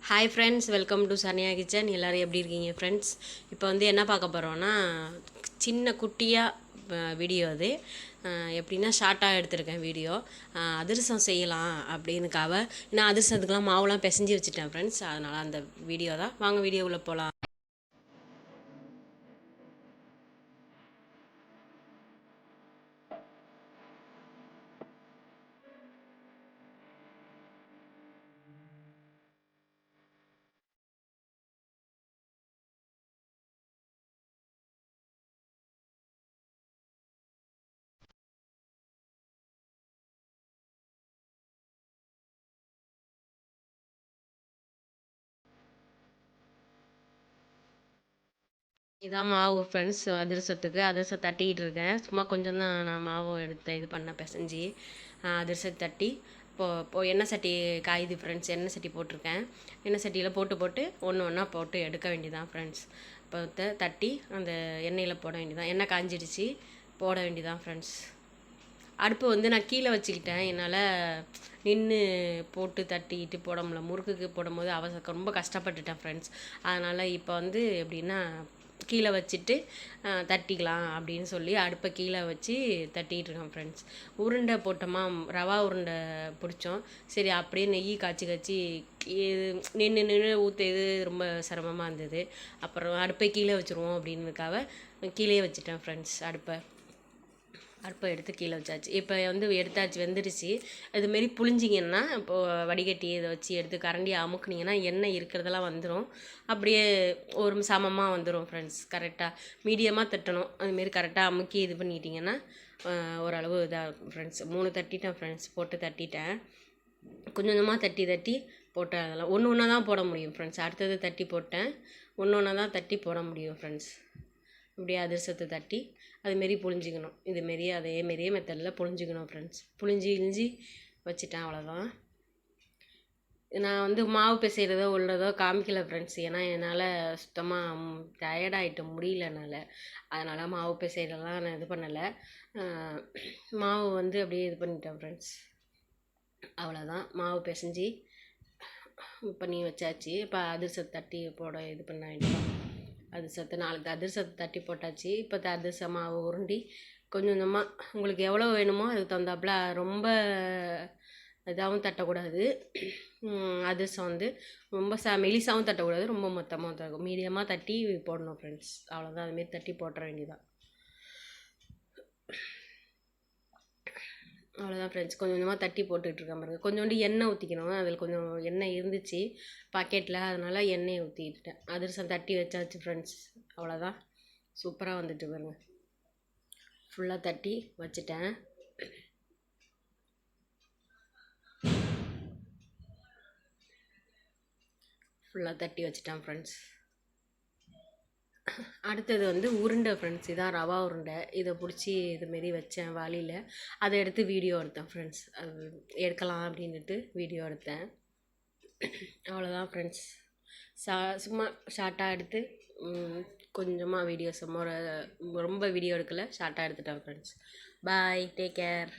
Hi friends, welcome to Saniya kitchen. எல்லோரும் எப்படி இருக்கீங்க ஃப்ரெண்ட்ஸ்? இப்போ வந்து என்ன பார்க்க போகிறோன்னா, சின்ன குட்டியாக வீடியோ அது. எப்படின்னா ஷார்ட்டாக எடுத்திருக்கேன் வீடியோ. அதிரசம் செய்யலாம் அப்படின்னுக்காக நான் அதிரசத்துக்கெலாம் மாவுலாம் பிசைஞ்சு வச்சுட்டேன் ஃப்ரெண்ட்ஸ். அதனால் அந்த வீடியோ தான். வாங்க வீடியோவில் போகலாம். இதான் மாவு ஃப்ரெண்ட்ஸ். அதிரசம் தட்டிக்கிட்டு இருக்கேன். சும்மா கொஞ்சம் தான் நான் மாவு எடுத்து இது பண்ண பிசைஞ்சி அதிரசம் தட்டி எண்ணெய் சட்டி காயுது ஃப்ரெண்ட்ஸ். எண்ணெய் சட்டி போட்டிருக்கேன். எண்ணெய் சட்டியில் போட்டு ஒன்று ஒன்றா போட்டு எடுக்க வேண்டியதான் ஃப்ரெண்ட்ஸ். இப்போ தட்டி அந்த எண்ணெயில் போட வேண்டியதான். எண்ணெய் காஞ்சிடுச்சு, போட வேண்டியதான் ஃப்ரெண்ட்ஸ். அடுப்பு வந்து நான் கீழே வச்சுக்கிட்டேன். என்னால் நின்று போட்டு தட்டிக்கிட்டு போட முடியல. முறுக்குக்கு போடும்போது ரொம்ப கஷ்டப்பட்டுட்டேன் ஃப்ரெண்ட்ஸ். அதனால் இப்போ வந்து எப்படின்னா கீழே வச்சுட்டு தட்டிக்கலாம் அப்படின்னு சொல்லி அடுப்பை கீழே வச்சு தட்டிகிட்டு இருக்கேன் ஃப்ரெண்ட்ஸ். உருண்டை போட்டோமா, ரவா உருண்டை பிடிச்சோம். சரி அப்படியே நெய் காய்ச்சி இது நின்று ஊற்றது ரொம்ப சிரமமாக இருந்தது. அப்புறம் அடுப்பை கீழே வச்சுருவோம் அப்படின்றதுக்காக கீழே வச்சுட்டேன் ஃப்ரெண்ட்ஸ். அடுப்பை எடுத்து கீழே வச்சாச்சு. இப்போ வந்து எடுத்தாச்சு, வெந்துருச்சு. இதுமாரி புழிஞ்சிங்கன்னா இப்போது வடிகட்டி இதை வச்சு எடுத்து கரண்டியை அமுக்குனிங்கன்னா எண்ணெய் இருக்கிறதெல்லாம் வந்துடும். அப்படியே ஒரு சமமாக வந்துடும் ஃப்ரெண்ட்ஸ். கரெக்டாக மீடியமாக தட்டணும். அதுமாரி கரெக்டாக அமுக்கி இது பண்ணிட்டிங்கன்னா ஓரளவு இதாக இருக்கும் ஃப்ரெண்ட்ஸ். 3 தட்டிட்டேன் ஃப்ரெண்ட்ஸ். போட்டு தட்டிட்டேன். கொஞ்சம் கொஞ்சமாக தட்டி போட்டேன். அதெல்லாம் ஒன்று ஒன்றா தான் போட முடியும் ஃப்ரெண்ட்ஸ். அடுத்தது தட்டி போட்டேன். ஒன்று ஒன்றா தான் தட்டி போட முடியும் ஃப்ரெண்ட்ஸ். இப்படியே அதிரசத்தை தட்டி அதுமாரி புழிஞ்சிக்கணும். இதுமாரி அதேமாரியே மெத்தடில் புழிஞ்சிக்கணும் ஃப்ரெண்ட்ஸ். புழிஞ்சி வச்சுட்டேன். அவ்வளோதான். நான் வந்து மாவு பிசைகிறதோ உள்ளதோ காமிக்கலை ஃப்ரெண்ட்ஸ். ஏன்னா என்னால் சுத்தமாக டயர்டாகிட்டு முடியல என்னால். அதனால் மாவு பிசைகிறதெல்லாம் நான் இது பண்ணலை. மாவு வந்து அப்படியே இது பண்ணிட்டேன் ஃப்ரெண்ட்ஸ். அவ்வளோதான். மாவு பிசைஞ்சி பண்ணி வச்சாச்சு. இப்போ அதிரசத்தை தட்டி போட இது பண்ண வேண்டியதான். அதிரசத்தை 4 அதிரசத்தை தட்டி போட்டாச்சு. இப்போ அதிரச மாவு உருண்டி கொஞ்சம் கொஞ்சமாக உங்களுக்கு எவ்வளோ வேணுமோ அதுக்கு தகுந்தாப்புல, ரொம்ப இதாகவும் தட்டக்கூடாது. அதிரசம் வந்து ரொம்ப மெலிசாகவும் தட்டக்கூடாது, ரொம்ப மொத்தமாகவும் தட்டக்கூடாது. மீடியமாக தட்டி போடணும் ஃப்ரெண்ட்ஸ். அவ்வளோதான். அதுமாரி தட்டி போட்டுற வேண்டியதான். அவ்வளோதான் ஃப்ரெண்ட்ஸ். கொஞ்சம் கொஞ்சமாக தட்டி போட்டுட்ருக்கேன் பாருங்கள். கொஞ்சோண்டு எண்ணெய் ஊற்றிக்கணும். அதில் கொஞ்சம் எண்ணெய் இருந்துச்சு பாக்கெட்டில், அதனால் எண்ணெயை ஊற்றிக்கிட்டேன். அதிரசம் தட்டி வச்சாச்சு ஃப்ரெண்ட்ஸ். அவ்வளோதான். சூப்பராக வந்துட்டு பாருங்கள். ஃபுல்லாக தட்டி வச்சுட்டேன். ஃபுல்லாக தட்டி வச்சுட்டேன் ஃப்ரெண்ட்ஸ். அடுத்தது வந்து உருண்டை ஃப்ரெண்ட்ஸ். இதான் ரவா உருண்டை. இதை பிடிச்சி இதுமாரி வச்சேன் வாளியில். அதை எடுத்து வீடியோ எடுத்தேன் ஃப்ரெண்ட்ஸ். அது எடுக்கலாம் அப்படின்ட்டு வீடியோ எடுத்தேன். அவ்வளோதான் ஃப்ரெண்ட்ஸ். சும்மா ஷார்ட்டாக எடுத்து கொஞ்சமாக வீடியோஸ் ரொம்ப வீடியோ எடுக்கலை, ஷார்ட்டாக எடுத்துட்டேன் ஃப்ரெண்ட்ஸ். பாய், டேக் கேர்.